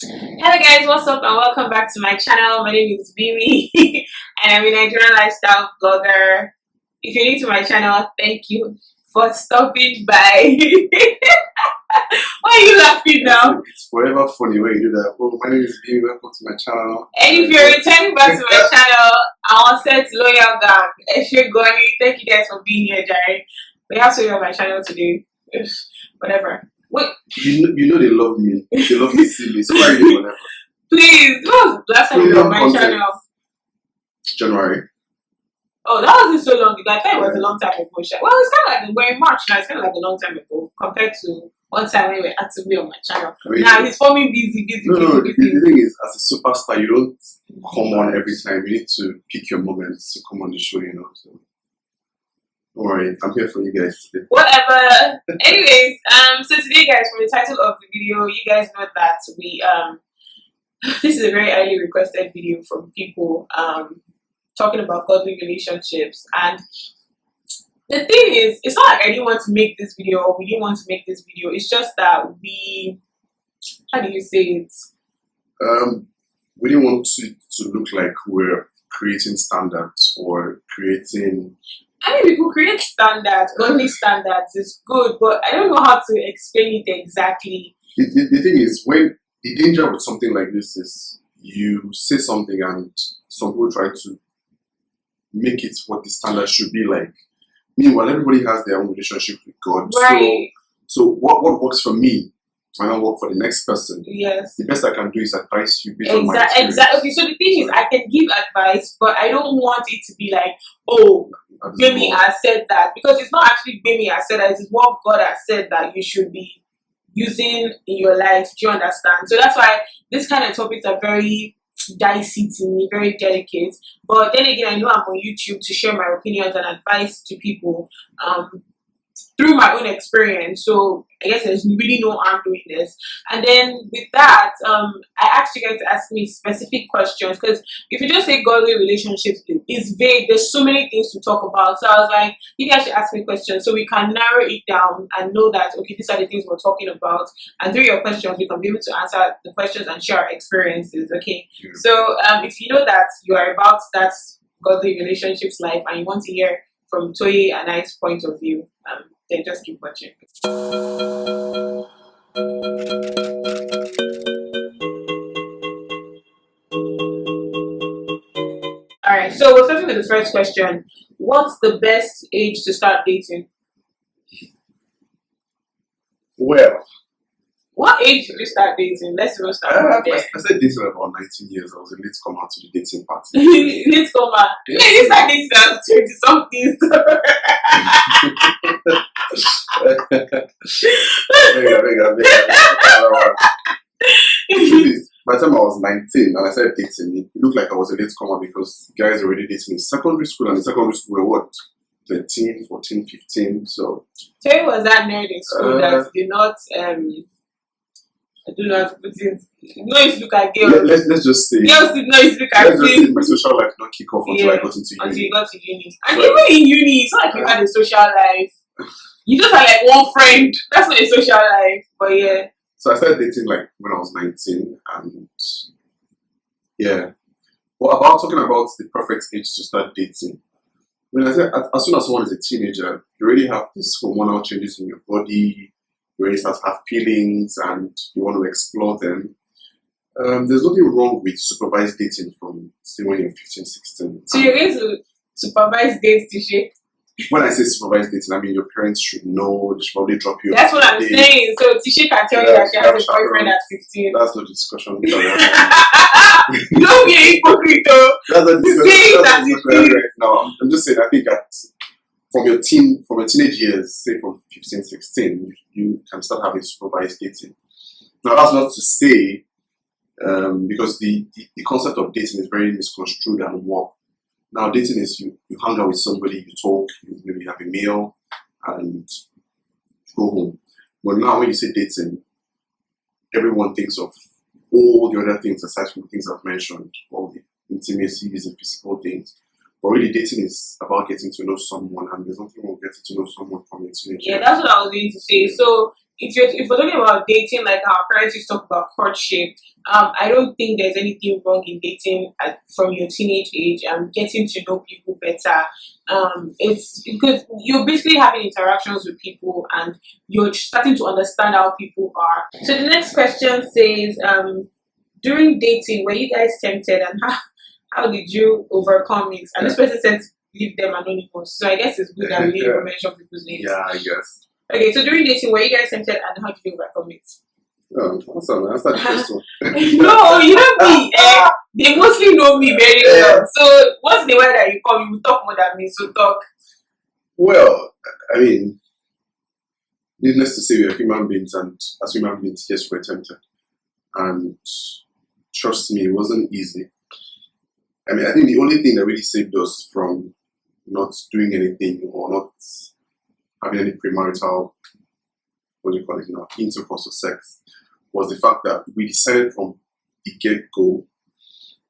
Hello guys, what's up and welcome back to my channel. My name is Bemi and I'm a Nigerian lifestyle blogger. If you're new to my channel, thank you for stopping by. Why are you laughing now? It's forever funny when you do that. Oh, my name is Bemi, welcome to my channel. And if you're returning back to my channel, I want to say it's loyal gang. Thank you guys for being here, Jerry. We have to be on my channel today. Whatever. Wait. You know they love me. They love to see me. So why are you doing whatever? Please, what was the last time you were on my channel? January. Oh, that wasn't so long ago. I thought it was a long time ago. Well, it's kind of like we're in March now. It's kind of like a long time ago compared to one time when we were actively on my channel. I mean, now he's forming busy. No, the thing is, as a superstar, you don't come on every time. You need to pick your moments to come on the show, you know. So don't worry, I'm here for you guys today. Whatever. Anyways, so today, guys, from the title of the video, you guys know that we this is a very highly requested video from people talking about godly relationships. And the thing is, it's not like I didn't want to make this video or we didn't want to make this video. It's just that we, how do you say it? We didn't want to look like we're creating standards or creating. I mean, we could create standards, godly standards is good, but I don't know how to explain it exactly. The thing is, when the danger with something like this is you say something and some people try to make it what the standard should be like. Meanwhile, everybody has their own relationship with God. Right. So what works for me might not work for the next person. Yes. The best I can do is advise you based on my experience. Exactly. Okay, so the thing is, I can give advice, but I don't want it to be like, oh, Bemi.A said that, because it's not actually Bemi.A said that. It's what God has said that you should be using in your life. Do you understand? So that's why this kind of topics are very dicey to me, very delicate. But then again, I know I'm on YouTube to share my opinions and advice to people through my own experience. So I guess there's really no harm doing this. And then with that, I asked you guys to ask me specific questions, because if you just say godly relationships, it's vague. There's so many things to talk about. So I was like, you guys should ask me questions so we can narrow it down and know that, okay, these are the things we're talking about. And through your questions, we can be able to answer the questions and share our experiences, okay? Yeah. So if you know that you are about that godly relationships life and you want to hear from Toye and I's point of view, then just keep watching. Alright, so we're starting with the first question. What's the best age to start dating? Well, what age did you start dating? Let's even start with there. I said dating at about 19 years. I was a late comer to the dating party. Late comer? Yeah, you started dating at 20 something. By the time I was 19 and I started dating, it looked like I was a late comer because guys were already dating in secondary school, and in secondary school we were what? 13, 14, 15. So Toye was that nerd in school that did not I don't know how to put it. No, you look at girls. Let's just say girls did not look at let's just say my social life did not kick off until I got into uni. Until you got to uni. And even in uni, it's not like you had a social life. You just had like one friend. That's not a social life. But yeah. So I started dating like when I was 19, and yeah. Well, about talking about the perfect age to start dating. When I said as soon as someone is a teenager, you already have these hormonal changes in your body. You already start to have feelings and you want to explore them. There's nothing wrong with supervised dating from say when you're 15, 16. So you're going to supervise dates, Tishe? When I say supervised dating, I mean your parents should know. They should probably drop you. That's what I'm saying. So Tishe can tell you that she has a boyfriend at 15. That's no discussion. Don't be a hypocrite, though. That's not discussion right now. I'm just saying, I think that from your teenage years, say from 15, 16, you can start having supervised dating. Now, that's not to say, because the concept of dating is very misconstrued and warped. Now, dating is you hang out with somebody, you talk, you maybe have a meal, and go home. But now, when you say dating, everyone thinks of all the other things aside from the things I've mentioned, all the intimacies and physical things. But really, dating is about getting to know someone, and there's nothing wrong with getting to know someone from your teenage years. Yeah, that's what I was going to say. So if we're talking about dating, like our parents used to talk about courtship, I don't think there's anything wrong in dating from your teenage age and getting to know people better. It's because you're basically having interactions with people and you're starting to understand how people are. So the next question says, during dating, were you guys tempted, and how did you overcome it? And this person said leave them anonymous. So I guess it's good that we didn't mention people's names. Yeah, I guess. Okay, so during dating, were you guys tempted, and how did you overcome it? Awesome. That's not the first one. No, you know me. They mostly know me very well. So once in a while that you come, you will talk more than me. So talk. Well, I mean, needless to say, we are human beings, and as human beings, yes, we're tempted. And trust me, it wasn't easy. I mean, I think the only thing that really saved us from not doing anything or not having any premarital, what do you call it, intercourse or sex, was the fact that we decided from the get-go,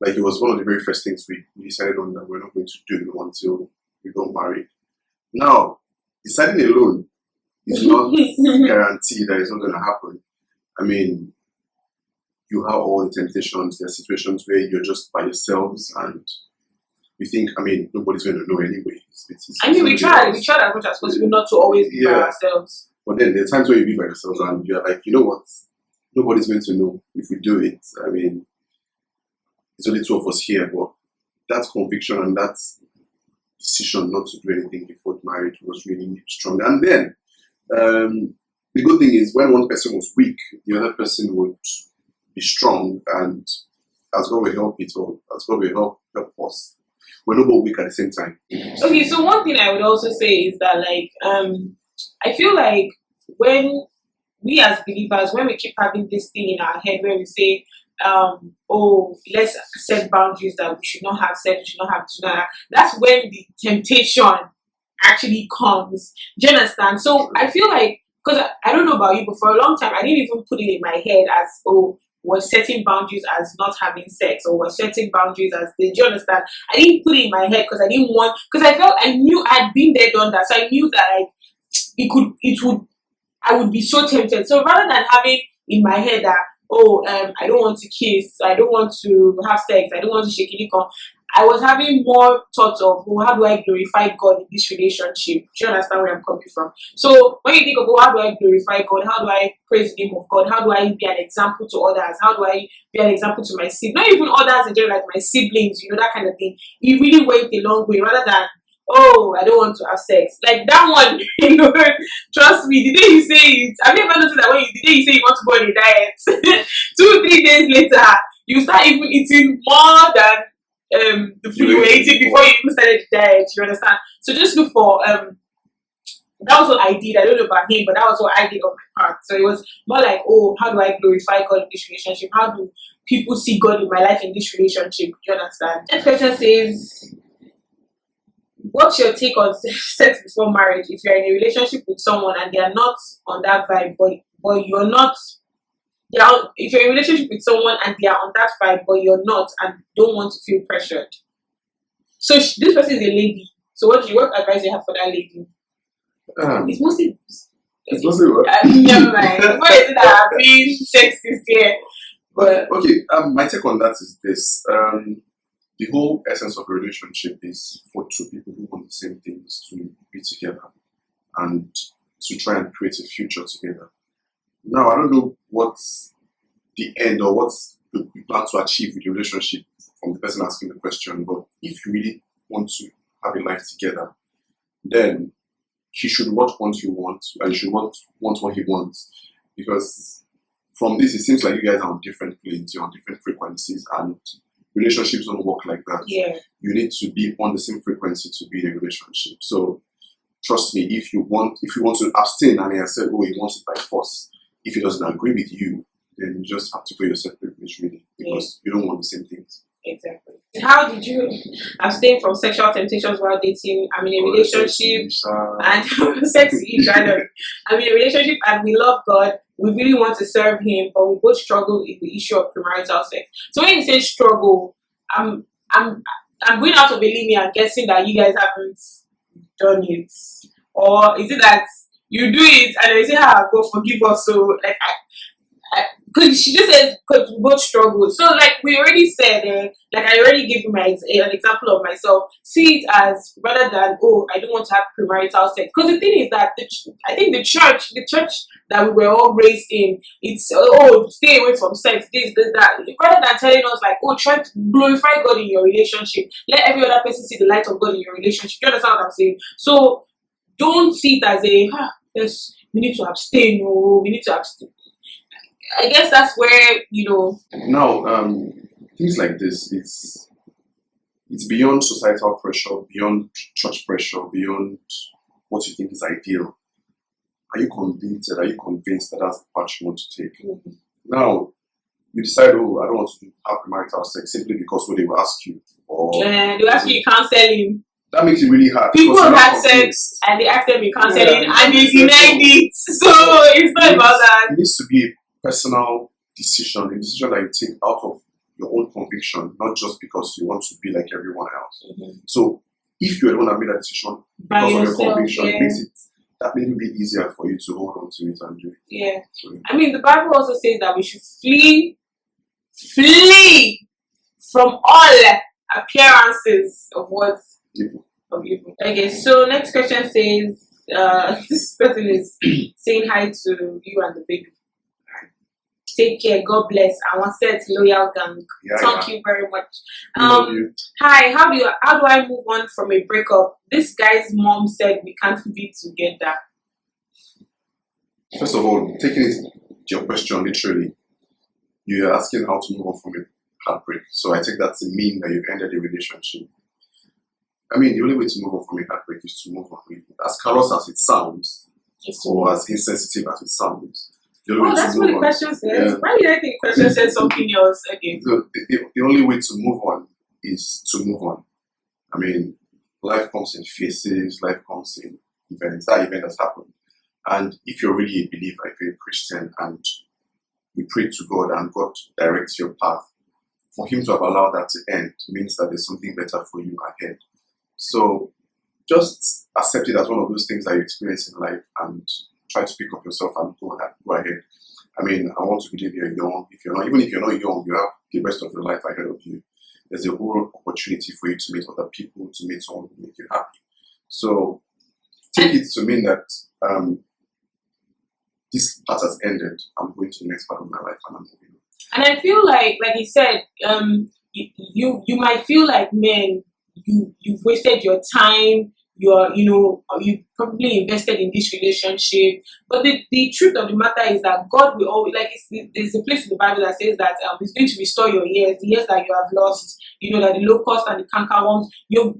like it was one of the very first things we decided on that we're not going to do until we got married. Now, deciding alone is not guarantee that it's not going to happen. I mean, you have all the temptations. There are situations where you're just by yourselves and you think, I mean, nobody's going to know anyway. We tried as much as possible not to always be by ourselves. But then there are times where you be by yourselves and you're like, you know what? Nobody's going to know if we do it. I mean, it's only two of us here, but that conviction and that decision not to do anything before marriage was really strong. And then the good thing is when one person was weak, the other person would be strong, and as God will help it all, as God will help us. We're not both weak at the same time. Okay, so one thing I would also say is that, like, I feel like when we as believers, when we keep having this thing in our head where we say, let's set boundaries that we should not have sex, we should not have, that's when the temptation actually comes. Do you understand? So I feel like, because I don't know about you, but for a long time, I didn't even put it in my head as, we're setting boundaries as not having sex, or we're setting boundaries as this. Do you understand? I didn't put it in my head because I didn't want, because I knew I'd been there, done that. So I knew that like I would be so tempted. So rather than having in my head that, I don't want to kiss, I don't want to have sex, I don't want to shake any con, I was having more thoughts of, how do I glorify God in this relationship? Do you understand where I'm coming from? So when you think of, how do I glorify God? How do I praise the name of God? How do I be an example to others? How do I be an example to my siblings? Not even others in general, like my siblings, that kind of thing. It really went a long way rather than, I don't want to have sex. Like that one, trust me, the day you say it, have you ever noticed that the day you say you want to go on a diet, 2-3 days later, you start even eating more than the food you were eating before you even started the diet, you understand? So just look for, that was what I did. I don't know about him, but that was what I did on my part. So it was more like, how do I glorify God in this relationship? How do people see God in my life in this relationship? You understand? Next question says, what's your take on sex before marriage? If you're in a relationship with someone and they are not on that vibe, but you're not, if you're in a relationship with someone and they are on that vibe, but you're not and don't want to feel pressured. So this person is a lady. So what advice do you have for that lady? It's mostly what? Never mind. What is it that I'm being sexist here? But okay, my take on that is this. The whole essence of a relationship is for two people who want the same things to be together and to try and create a future together. Now, I don't know what's the end or what's the plan to achieve with the relationship from the person asking the question, but if you really want to have a life together, then he should want what you want and you should want what he wants. Because from this, it seems like you guys are on different planes, you're on different frequencies, and relationships don't work like that. Yeah. You need to be on the same frequency to be in a relationship. So trust me, if you want to abstain and he has said, he wants it by force, if he doesn't agree with you, then you just have to put yourself privilege really, because you don't want the same things. Exactly. How did you abstain from sexual temptations while dating? I'm in a relationship and sex each other. I'm in a relationship and we love God. We really want to serve Him, but we both struggle with the issue of premarital sex. So when you say struggle, I'm going out of a limb and guessing that you guys haven't done it, or is it that you do it, and they say, "Ah, God forgive us." So like, because she just said, because we both struggle. So like we already said, like I already gave you an example of myself. See it as rather than, oh, I don't want to have premarital sex. Because the thing is that I think the church that we were all raised in, it's oh, stay away from sex, this, that. Rather than telling us like, oh, try to glorify God in your relationship. Let every other person see the light of God in your relationship. Do you understand what I'm saying? So don't see it as a yes, we need to abstain. Oh, we need to abstain. I guess that's where, Now, things like this, it's beyond societal pressure, beyond church pressure, beyond what you think is ideal. Are you convinced? Are you convinced that that's the path you want to take? Mm-hmm. Now, you decide, oh, I don't want to have premarital sex simply because what they will ask you. Or they will ask you counseling. That makes it really hard. People have had sex and they ask them in counseling and they denied it. So it's not about that. It needs to be a personal decision, a decision that you take out of your own conviction, not just because you want to be like everyone else. Mm-hmm. So if you're the one that made that decision because of your conviction, it makes it that little bit easier for you to hold on to it and do it. Yeah. So, I mean, the Bible also says that we should flee from all appearances of what? Evil. Of evil. Okay, so next question says, this person is saying hi to you and the baby. Take care, God bless. I want set loyal gang. Thank you very much. Hi, how do I move on from a breakup? This guy's mom said we can't be together. First of all, taking your question literally, you're asking how to move on from a heartbreak. So I take that to mean that you've ended a relationship. I mean, the only way to move on from a heartbreak is to move on. As callous as it sounds, or as insensitive as it sounds. That's what the question says. Yeah. Why did I think the question said something else? Okay. The only way to move on is to move on. I mean, life comes in phases, life comes in events. That event has happened. And if you're really a believer, if you're a Christian and you pray to God and God directs your path, for Him to have allowed that to end means that there's something better for you ahead. So just accept it as one of those things that you experience in life and try to pick up yourself and go ahead. I mean, I want to believe you're young. Even if you're not young, you have the rest of your life ahead of you. There's a whole opportunity for you to meet other people, to meet someone who make you happy. So take it to mean that this part has ended. I'm going to the next part of my life and I'm moving on. And I feel like he said, you might feel like, man, you've wasted your time. You probably invested in this relationship, but the truth of the matter is that God will always, there's a place in the Bible that says that He's going to restore your years, the years that you have lost, that the locust and the cankerworms,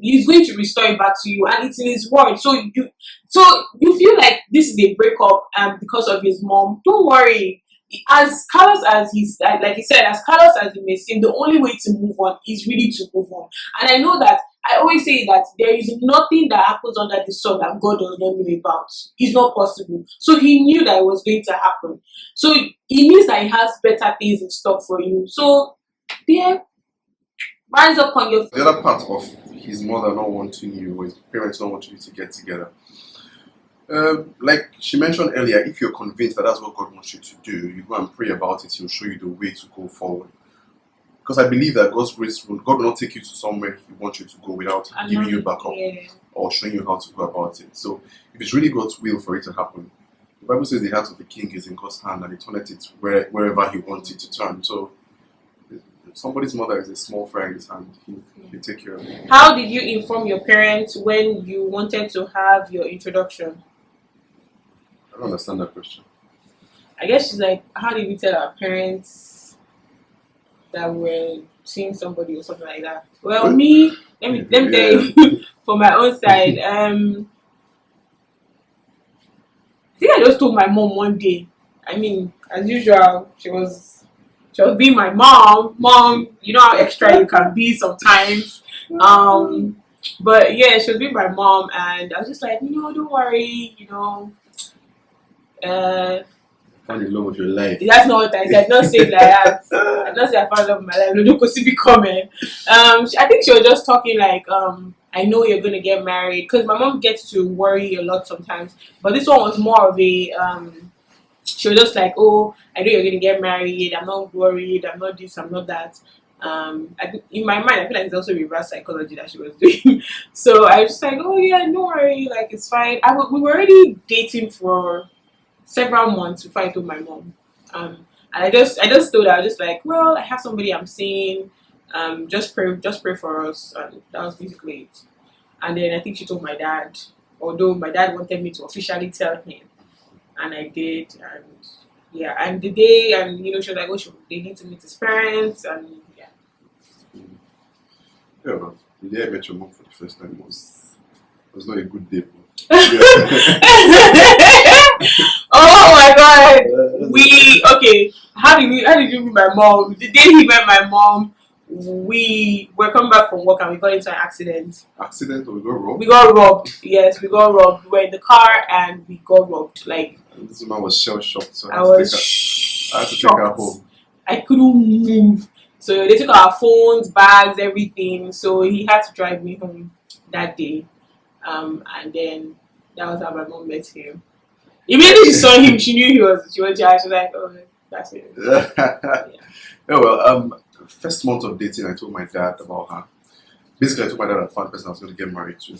He's going to restore it back to you, and it's in His word. So you feel like this is a breakup because of his mom. Don't worry. As callous as like he said, as callous as it may seem, the only way to move on is really to move on. And I know that I always say that there is nothing that happens under the sun that God does not know about. It's not possible. So He knew that it was going to happen. So He means that He has better things in stock for you. So rise up on your feet. The other part of his mother not wanting you, or his parents not wanting you to get together. Like she mentioned earlier, if you're convinced that that's what God wants you to do, you go and pray about it. He'll show you the way to go forward. Because I believe that God's grace God will not take you to somewhere He wants you to go without giving you backup or showing you how to go about it. So if it's really God's will for it to happen, the Bible says the heart of the king is in God's hand and He turneth it wherever He wants it to turn. So somebody's mother is a small fry in His hand. He'll take care of it. How did you inform your parents when you wanted to have your introduction? I don't understand that question. I guess she's like, how did we tell our parents that we're seeing somebody or something like that? Well, let me tell you for my own side. I think I just told my mom one day. I mean, as usual, she was being my mom. Mom, you know how extra you can be sometimes. But yeah, she was being my mom, and I was just like, don't worry, Find the love of your life. That's not what I said. Not say it like that. I don't say I found love of my life. No, don't see me coming. I think she was just talking like I know you're gonna get married, because my mom gets to worry a lot sometimes. But this one was more of a she was just like, oh, I know you're gonna get married. I'm not worried. I'm not this. I'm not that. In my mind, I feel like it's also reverse psychology that she was doing. So I was just like, oh yeah, don't worry. Like it's fine. We were already dating for several months before I told my mom. And I just told her, I was just like, well, I have somebody I'm seeing. Just pray for us. And that was basically it. And then I think she told my dad, although my dad wanted me to officially tell him, and I did. And yeah, and the day, and she was like, oh, they need to meet his parents, and yeah. Yeah, but the day I met your mom for the first time was not a good day. Yeah. Oh my god. Okay. How did you meet my mom? The day he met my mom, we were coming back from work and we got into an accident. Accident, or we got robbed? We got robbed. Yes, we got robbed. We were in the car and we got robbed. Like, and this woman was shell shocked, so I had to take her home. I couldn't move. So they took our phones, bags, everything. So he had to drive me home that day. And then that was how my mom met him. Immediately she saw him, she knew she was Jai. She was like, oh, that's it. Yeah, well, first month of dating, I told my dad about her. Basically, I told my dad I found the person I was going to get married to.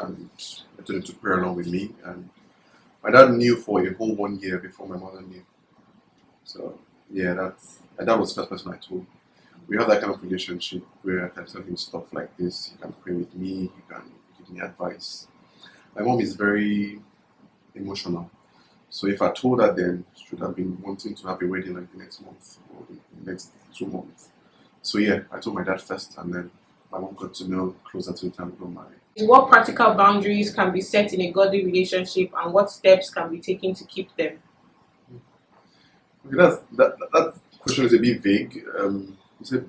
And I told him to pray along with me. And my dad knew for a whole 1 year before my mother knew. So, yeah, that was the first person I told. We have that kind of relationship where I can tell him stuff like this. He can pray with me, he can give me advice. My mom is very emotional. So if I told her then, she should have been wanting to have a wedding like the next month or the next 2 months. So yeah, I told my dad first, and then my mom got to know closer to the time we got married. What practical boundaries can be set in a godly relationship, and what steps can be taken to keep them? Okay, that question is a bit vague.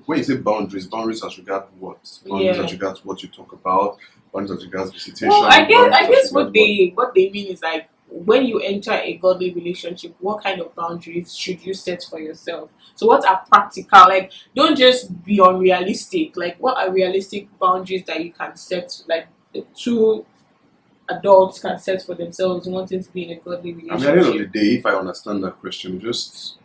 When you say boundaries as regards what? Boundaries as regards what you talk about, boundaries as regards visitation. Well, I guess what they mean is like, when you enter a godly relationship, what kind of boundaries should you set for yourself? So what are practical? Like, don't just be unrealistic. Like, what are realistic boundaries that you can set? Like, the two adults can set for themselves wanting to be in a godly relationship. I mean, at the end of the day, if I understand that question, just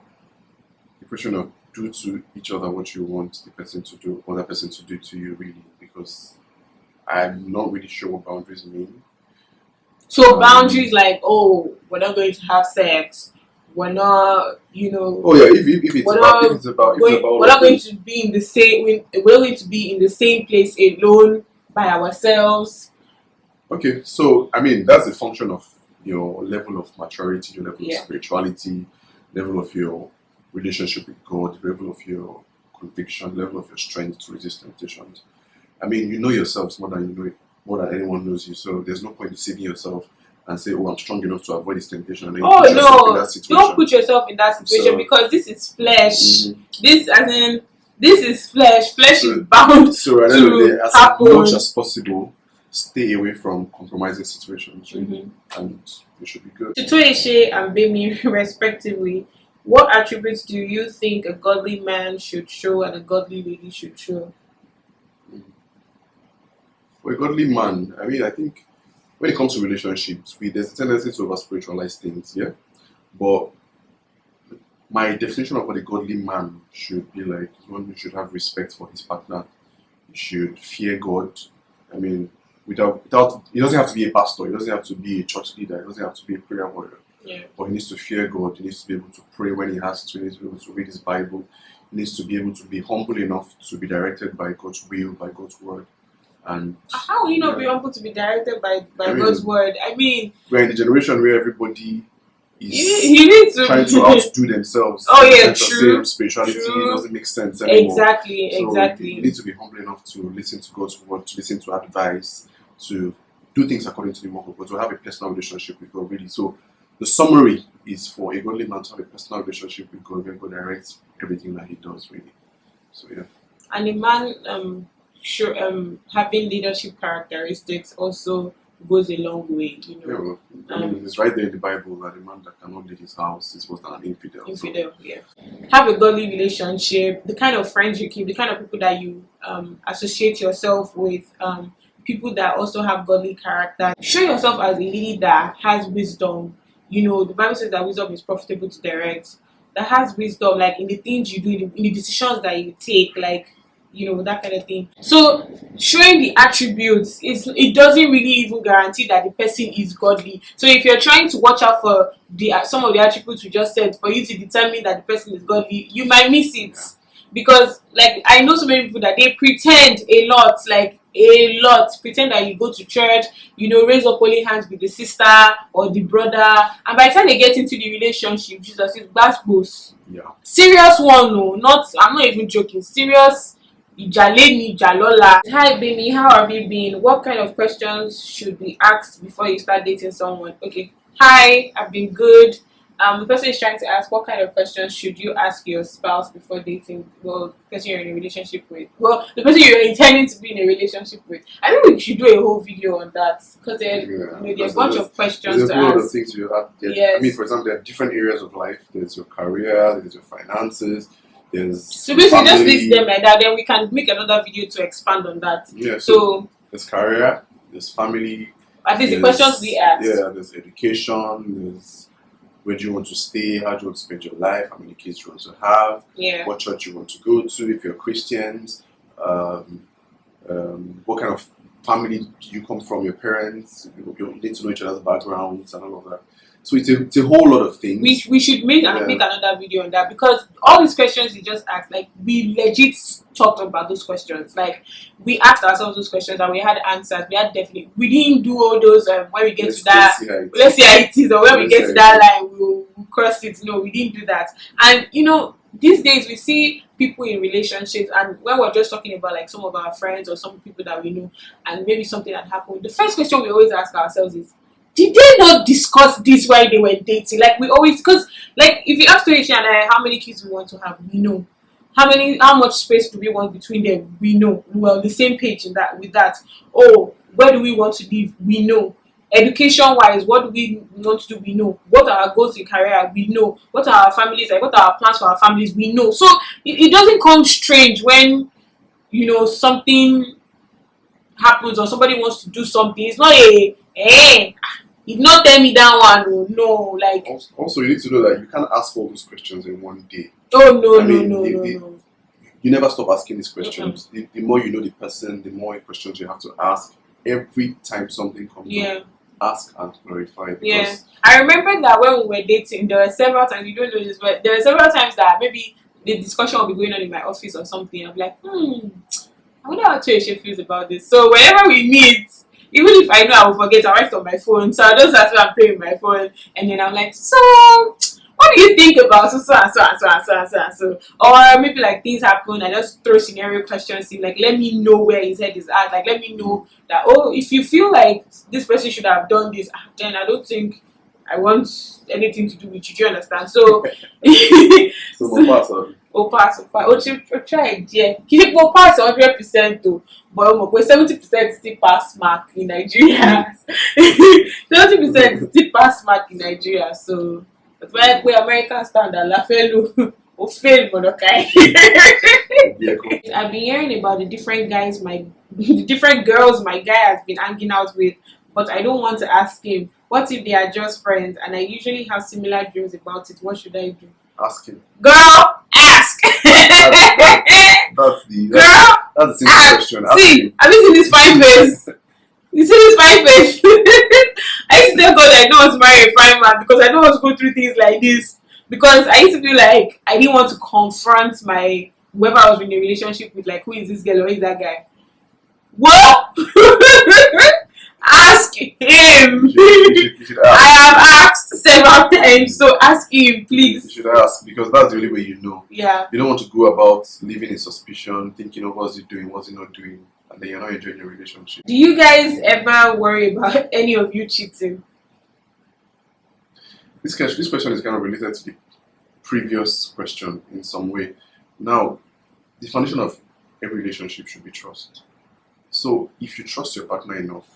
the question of do to each other what you want the person to do, or that person to do to you, really, because I'm not really sure what boundaries mean. So boundaries like, oh, we're not going to have sex. We're not, Oh yeah, if it's about we're not going to be in the same. We're going to be in the same place alone by ourselves. Okay, so I mean that's a function of your level of maturity, your level of spirituality, level of your relationship with God, level of your conviction, level of your strength to resist temptations. I mean, you know yourselves more than anyone knows you. So there's no point deceiving yourself and say, "Oh, I'm strong enough to avoid this temptation." And then don't put yourself in that situation, because this is flesh. Mm-hmm. This is flesh. Flesh is bound to happen. As much as possible, stay away from compromising situations, really, and you should be good. To Toyeshe and Bemi, respectively, what attributes do you think a godly man should show and a godly lady should show? For a godly man, I mean, I think when it comes to relationships, there's a tendency to over-spiritualize things, yeah? But my definition of what a godly man should be like is one who should have respect for his partner. He should fear God. I mean, without he doesn't have to be a pastor, he doesn't have to be a church leader, he doesn't have to be a prayer warrior. Yeah. But he needs to fear God, he needs to be able to pray when he has to, he needs to be able to read his Bible, he needs to be able to be humble enough to be directed by God's will, by God's word. And how will you not be humble to be directed by God's word? I mean, we're in the generation where everybody is trying to outdo themselves. Oh yeah, true. Spirituality doesn't make sense anymore. Exactly. You need to be humble enough to listen to God's word, to listen to advice, to do things according to the word of God, to have a personal relationship with God, really. So the summary is for a godly man to have a personal relationship with God, where God directs everything that he does, really. So yeah. And a man having leadership characteristics also goes a long way, it's right there in the Bible that a man that cannot lead his house is worse than an infidel. Yeah. Have a godly relationship, the kind of friends you keep, the kind of people that you associate yourself with, people that also have godly character. Show yourself as a lady that has wisdom. You know, the Bible says that wisdom is profitable to direct. That has wisdom, like in the things you do, in the decisions that you take, like, you know, that kind of thing. So showing the attributes, it doesn't really even guarantee that the person is godly. So if you're trying to watch out for some of the attributes we just said for you to determine that the person is godly, you might miss it. Because like I know so many people that they pretend a lot, like a lot, pretend that you go to church, you know, raise up holy hands with the sister or the brother, and by the time they get into the relationship, Jesus is gbasgbos. Yeah. Serious one, no, not, I'm not even joking, serious. Ijaleni Jalola. Hi Bemi, how have you been? What kind of questions should be asked before you start dating someone? Okay. Hi, I've been good. The person is trying to ask what kind of questions should you ask your spouse before dating? Well, the person you're in a relationship with. Well, the person you're intending to be in a relationship with. I think we should do a whole video on that because there's a bunch of questions there's to a lot ask. of things you have. Yes. I mean, for example, there are different areas of life. There's your career, there's your finances, there's so basically family. just list them like that, then we can make another video to expand on that. Yeah. So there's career, there's family. At least the questions we ask. Yeah, there's education, there's where do you want to stay, how do you want to spend your life, how many kids you want to have, what church you want to go to, if you're Christians, what kind of family do you come from, your parents, you need to know each other's backgrounds and all of that. So it's a whole lot of things. We should make another video on that, because all these questions you just asked, like we legit talked about those questions. Like we asked ourselves those questions and we had answers. We didn't do all those when we get to that. Let's see how it is, or when we get to that line, we'll cross it. No, we didn't do that. And you know, these days we see people in relationships, and when we're just talking about like some of our friends or some people that we know, and maybe something that happened, the first question we always ask ourselves is, did they not discuss this while they were dating? Like we always, because like if you ask Toyishi and I how many kids we want to have, we know. How much space do we want between them? We know. We're on the same page with that. Oh, where do we want to live? We know. Education wise, what do we want to do? We know. What are our goals in career? We know. What are our families like? What are our plans for our families? We know. So it doesn't come strange when, you know, something happens or somebody wants to do something. It's not you not tell me that one. Oh, no, like. Also, you need to know that you can't ask all those questions in one day. Oh no. You never stop asking these questions. The more you know the person, the more questions you have to ask. Every time something comes up, ask and clarify. Yeah, I remember that when we were dating, there were several times, you don't know this, but there were several times that maybe the discussion will be going on in my office or something. I'm like, I wonder how Toyishi feels about this. So whenever we meet, even if I know I will forget, I write on my phone. So I just have to play with my phone, and then I'm like, so what do you think about so? Or maybe like things happen, I just throw scenario questions in, like let me know where his head is at. Like let me know that, oh, if you feel like this person should have done this, then I don't think I want anything to do with you. Do you understand? So try it, yeah. Keep it pass 100% though, but 70% still pass mark in Nigeria. 70% still pass mark in Nigeria. So that's why we American standard la fellow or fail monokai. I've been hearing about the different girls my guy has been hanging out with, but I don't want to ask him. What if they are just friends and I usually have similar dreams about it? What should I do? Ask him. Girl, ask. That's the simple question. See, have you seen this fine face? You see this fine face? I used to tell God I don't want to marry a fine man because I don't want to go through things like this. Because I used to feel like I didn't want to confront whoever I was in a relationship with, like, who is this girl or who is that guy? What? Ask him. You should ask. I have asked several times, so ask him, please. You should ask, because that's the only way you know. Yeah. You don't want to go about living in suspicion, thinking of what's he doing, what's he not doing, and then you're not enjoying your relationship. Do you guys ever worry about any of you cheating? This question is kind of related to the previous question in some way. Now, the foundation of every relationship should be trust. So if you trust your partner enough,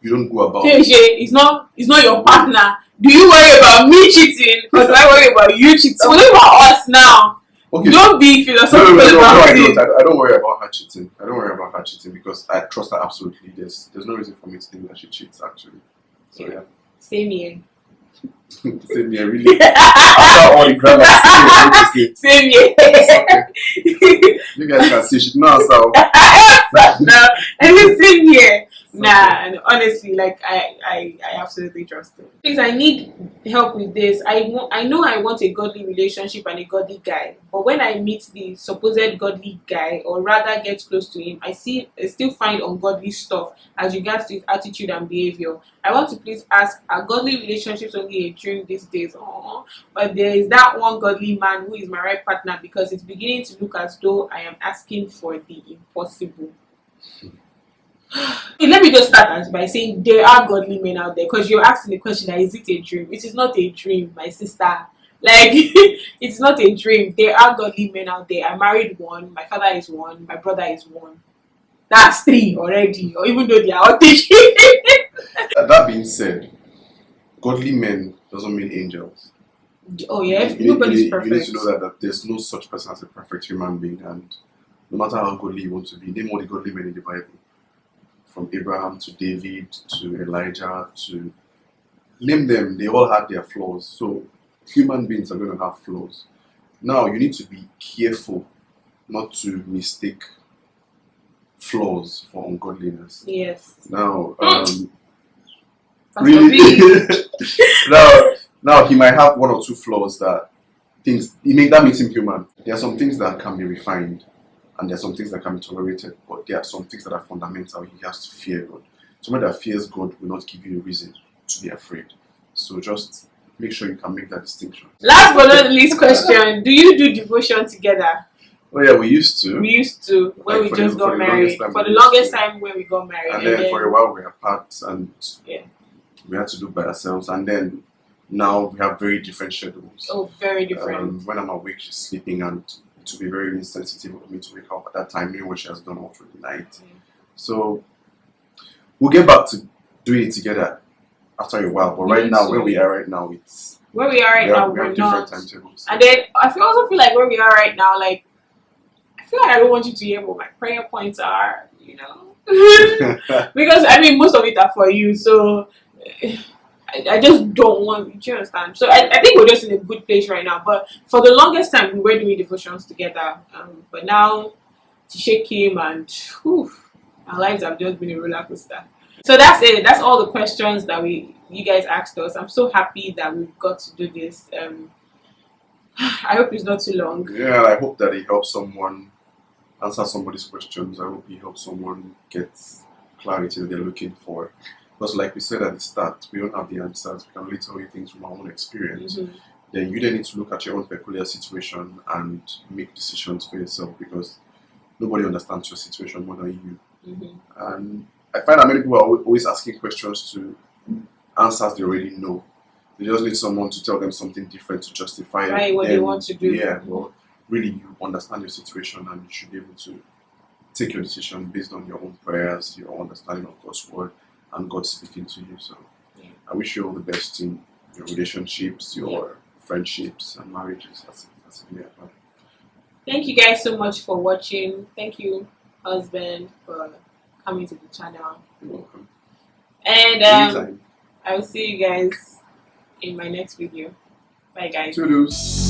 you don't go about. It's not your partner. Do you worry about me cheating? Because I worry about you cheating. What about us now? Okay. Don't be philosophical about it. I don't worry about her cheating. I don't worry about her cheating because I trust her absolutely. There's no reason for me to think that she cheats actually. So yeah. Same here. Same here, really. After all the grammar, same here. You guys can see she knows how. No, I mean same here. Nah, and honestly, like I absolutely trust him. Please, I need help with this. I know I want a godly relationship and a godly guy, but when I meet the supposed godly guy, or rather get close to him, I still find ungodly stuff as regards to his attitude and behavior. I want to please ask: are godly relationships only a dream these days? But there is that one godly man who is my right partner, because it's beginning to look as though I am asking for the impossible. Let me just start by saying there are godly men out there, because you're asking the question that is it a dream? It is not a dream, my sister. Like it's not a dream. There are godly men out there. I married one, my father is one, my brother is one. That's 3 already, or even though they are all thinking. That being said, godly men doesn't mean angels. Oh yeah, nobody's perfect. You need to know that there's no such person as a perfect human being, and no matter how godly you want to be, name all the godly men in the Bible. From Abraham to David to Elijah to name them, they all had their flaws. So human beings are going to have flaws. Now you need to be careful not to mistake flaws for ungodliness. Yes. Now, really, now he might have 1 or 2 flaws that makes him human. There are some things that can be refined. And there are some things that can be tolerated, but there are some things that are fundamental. He has to fear God. Somebody that fears God will not give you a reason to be afraid. So just make sure you can make that distinction. Last but not least question, do you do devotion together? Oh yeah, we used to. We used to when we just got married. For the longest time when we got married. And then for a while we were apart, and yeah, we had to do it by ourselves. And then now we have very different schedules. Oh, very different. When I'm awake, she's sleeping, and to be very insensitive of me to wake up at that time, even when she has done all through the night. So we'll get back to doing it together after a while. But right now, where we are right now, it's where we are right now. We have different timetables. And then I also feel like where we are right now, like I feel like I don't want you to hear what my prayer points are, you know, because I mean most of it are for you. So I just don't want, do you understand? So I think we're just in a good place right now. But for the longest time, we were doing devotions together. But now, Tisha came and our lives have just been a roller coaster. So that's it. That's all the questions that you guys asked us. I'm so happy that we've got to do this. I hope it's not too long. Yeah, I hope that it helps someone answer somebody's questions. I hope it helps someone get clarity that they're looking for. Because like we said at the start, we don't have the answers. We can only tell you things from our own experience. Mm-hmm. Then you then need to look at your own peculiar situation and make decisions for yourself, because nobody understands your situation more than you. Mm-hmm. And I find that many people are always asking questions to answers they already know. They just need someone to tell them something different to justify what they want to do. Yeah, well, really you understand your situation, and you should be able to take your decision based on your own prayers, your understanding of God's word, and God speaking to you. So yeah. I wish you all the best in your relationships, your friendships and marriages. That's it. Thank you guys so much for watching. Thank you, husband, for coming to the channel. You're welcome. And I will see you guys in my next video. Bye guys. Toodles.